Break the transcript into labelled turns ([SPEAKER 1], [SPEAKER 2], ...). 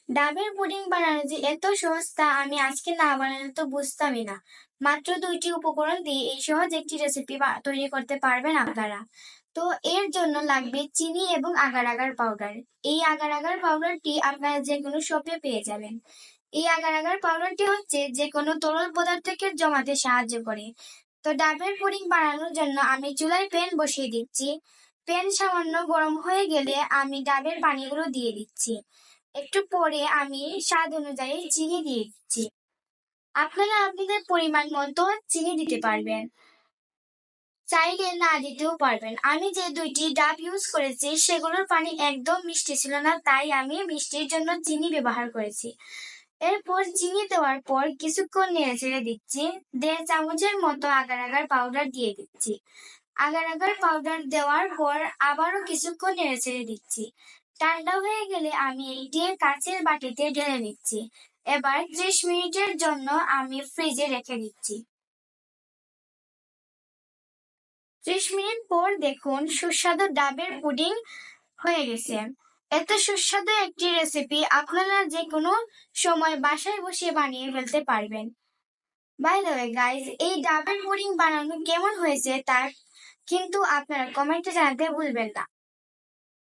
[SPEAKER 1] ডাবের পুডিং বানানো যে এত সহজ তা আমি আজকে না বানালে তো বুঝতামই না। মাত্র ২টি উপকরণ দিয়ে এই সহজ একটি রেসিপি তৈরি করতে পারবেন আপনারা। তো এর জন্য লাগবে চিনি এবং আগার আগার পাউডার। এই আগার আগার পাউডারটি আপনারা যে কোনো শপে পেয়ে যাবেন। এই আগার আগার পাউডারটি হচ্ছে যে কোনো তরল পদার্থকে জমাতে সাহায্য করে। তো ডাবের পুডিং বানানোর জন্য আমি চুলায় প্যান বসিয়ে দিচ্ছি। প্যান সামান্য গরম হয়ে গেলে আমি ডাবের পানিগুলো দিয়ে দিচ্ছি। একটু পরে আমি স্বাদ অনুযায়ী চিনি দিয়ে দিচ্ছি। আপনারা আপনাদের পরিমাণ মতো চিনি দিতে পারবেন, চাইলে না দিতেও পারবেন। আমি যে 2টি ডাব ইউজ করেছি সেগুলোর পানি একদম মিষ্টি ছিল না, তাই আমি মিষ্টির জন্য চিনি ব্যবহার করেছি। এরপর চিনি দেওয়ার পর কিছুক্ষণ নেড়ে ছেড়ে দিচ্ছি। 1.5 চামচের মতো আগার আগার পাউডার দিয়ে দিচ্ছি। আগার আগার পাউডার দেওয়ার পর আবারও কিছুক্ষণ নেড়ে ছেড়ে দিচ্ছি। ঠান্ডা হয়ে গেলে আমি এটি কাচের বাটিতে ঢেলে নিচ্ছি। এবার 30 মিনিটের জন্য আমি ফ্রিজে রেখে দিচ্ছি। 30 মিনিট পর দেখুন সুস্বাদু ডাবের পুডিং হয়ে গেছে। এত সুস্বাদু একটি রেসিপি আপনারা যে কোনো সময় বাসায় বসে বানিয়ে ফেলতে পারবেন। বাই দ্য ওয়ে গাইজ, এই ডাবের পুডিং বানানো কেমন হয়েছে তা কিন্তু আপনারা কমেন্টে জানাতে ভুলবেন না।